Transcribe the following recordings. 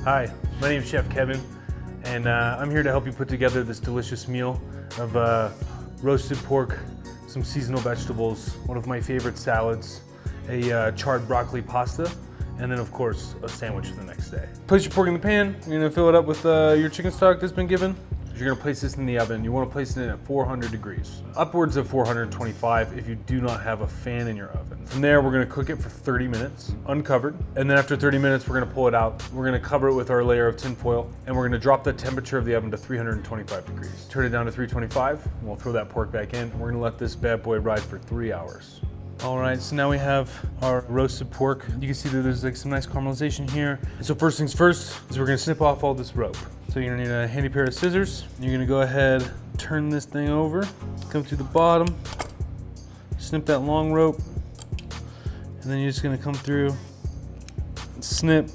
Hi, my name is Chef Kevin, and I'm here to help you put together this delicious meal of roasted pork, some seasonal vegetables, one of my favorite salads, a charred broccoli pasta, and then of course a sandwich for the next day. Place your pork in the pan. You're gonna fill it up with your chicken stock that's been given. You're gonna place this in the oven. You wanna place it in at 400 degrees, upwards of 425 if you do not have a fan in your oven. From there, we're gonna cook it for 30 minutes, uncovered. And then after 30 minutes, we're gonna pull it out. We're gonna cover it with our layer of tin foil, and we're gonna drop the temperature of the oven to 325 degrees. Turn it down to 325, and we'll throw that pork back in, and we're gonna let this bad boy ride for 3 hours. All right, so now we have our roasted pork. You can see that there's like some nice caramelization here. So first things first is we're gonna snip off all this rope. So you're gonna need a handy pair of scissors. You're gonna go ahead, turn this thing over, come through the bottom, snip that long rope, and then you're just gonna come through and snip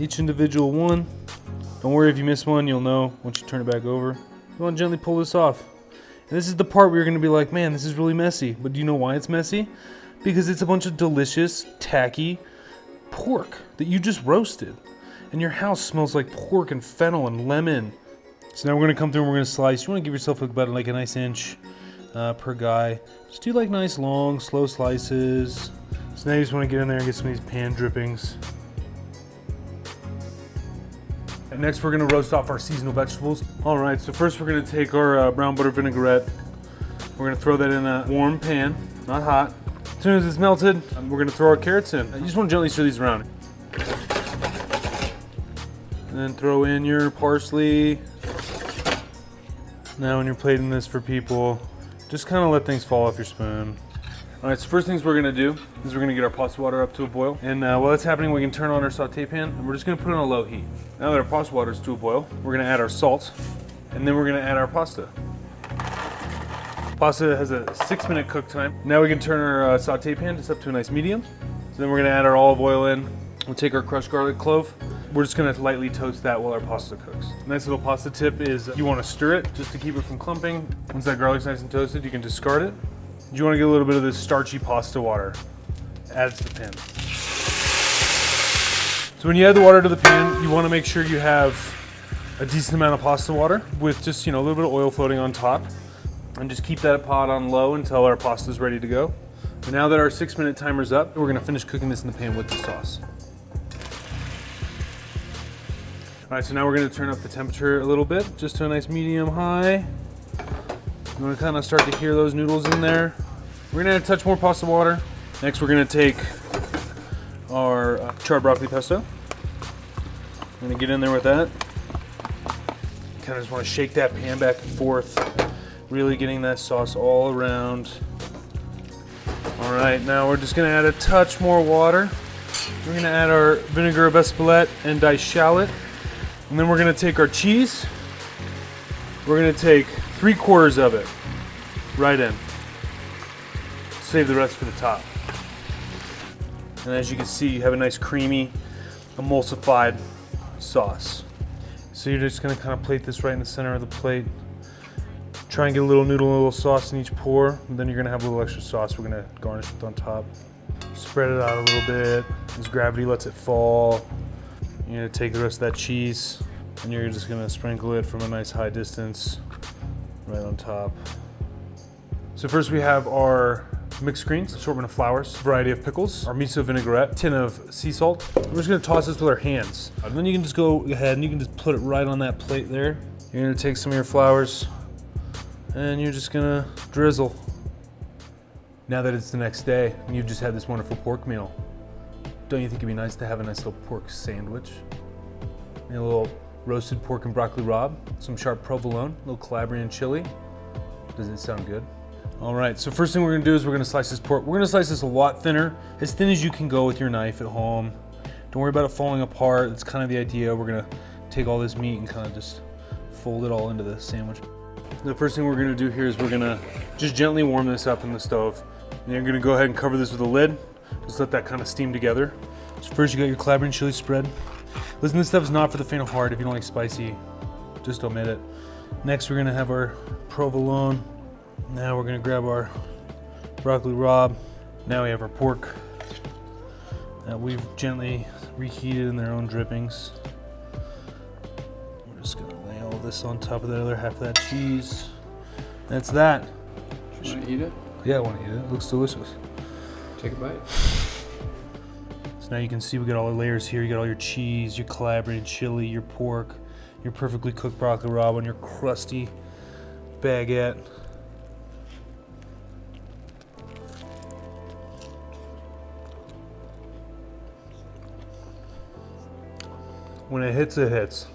each individual one. Don't worry if you miss one, you'll know once you turn it back over. You wanna gently pull this off. And this is the part where you're gonna be like, man, this is really messy. But do you know why it's messy? Because it's a bunch of delicious, tacky pork that you just roasted. And your house smells like pork and fennel and lemon. So now we're gonna come through and we're gonna slice. You wanna give yourself about like a nice inch per guy. Just do like nice, long, slow slices. So now you just wanna get in there and get some of these pan drippings. And next we're gonna roast off our seasonal vegetables. All right, so first we're gonna take our brown butter vinaigrette. We're gonna throw that in a warm pan, not hot. As soon as it's melted, we're gonna throw our carrots in. You just wanna gently stir these around. And then throw in your parsley. Now when you're plating this for people, just kind of let things fall off your spoon. All right, so first things we're gonna do is we're gonna get our pasta water up to a boil. And while that's happening, we can turn on our saute pan, and we're just gonna put it on a low heat. Now that our pasta water is to a boil, we're gonna add our salt, and then we're gonna add our pasta. Pasta has a 6-minute cook time. Now we can turn our saute pan just up to a nice medium. So then we're gonna add our olive oil in. We'll take our crushed garlic clove. We're just gonna lightly toast that while our pasta cooks. Nice little pasta tip is you wanna stir it just to keep it from clumping. Once that garlic's nice and toasted, you can discard it. You wanna get a little bit of this starchy pasta water. Add it to the pan. So when you add the water to the pan, you wanna make sure you have a decent amount of pasta water with just, a little bit of oil floating on top. And just keep that pot on low until our pasta's ready to go. And now that our 6-minute timer's up, we're gonna finish cooking this in the pan with the sauce. All right, so now we're gonna turn up the temperature a little bit, just to a nice medium high. You wanna kind of start to hear those noodles in there. We're gonna add a touch more pasta water. Next, we're gonna take our charred broccoli pesto. I'm gonna get in there with that. Kind of just wanna shake that pan back and forth, really getting that sauce all around. All right, now we're just gonna add a touch more water. We're gonna add our vinegar of Espelette and diced shallot. And then we're gonna take our cheese. We're gonna take 3/4 of it right in. Save the rest for the top. And as you can see, you have a nice creamy, emulsified sauce. So you're just gonna kind of plate this right in the center of the plate. Try and get a little noodle, a little sauce in each pour. And then you're gonna have a little extra sauce we're gonna garnish with on top. Spread it out a little bit as gravity lets it fall. You're gonna take the rest of that cheese and you're just gonna sprinkle it from a nice high distance right on top. So first we have our mixed greens, assortment of flours, variety of pickles, our miso vinaigrette, tin of sea salt. We're just gonna toss this with our hands. And then you can just go ahead and you can just put it right on that plate there. You're gonna take some of your flours and you're just gonna drizzle. Now that it's the next day and you've just had this wonderful pork meal, don't you think it'd be nice to have a nice little pork sandwich? And a little roasted pork and broccoli rabe, some sharp provolone, a little Calabrian chili. Does it sound good? All right, so first thing we're gonna do is we're gonna slice this pork. We're gonna slice this a lot thinner, as thin as you can go with your knife at home. Don't worry about it falling apart. That's kind of the idea. We're gonna take all this meat and kind of just fold it all into the sandwich. The first thing we're gonna do here is we're gonna just gently warm this up in the stove. And you're gonna go ahead and cover this with a lid. Just let that kind of steam together. So first you got your Calabrian chili spread. Listen, this stuff is not for the faint of heart. If you don't like spicy, just omit it. Next we're gonna have our provolone. Now we're gonna grab our broccoli rabe. Now we have our pork. that we've gently reheated in their own drippings. We're just gonna lay all this on top of the other half of that cheese. That's that. You want to eat it? Yeah, I want to eat it. It looks delicious. Take a bite. So now you can see we got all the layers here. You got all your cheese, your collaborated chili, your pork, your perfectly cooked broccoli rabe, and your crusty baguette. When it hits, it hits.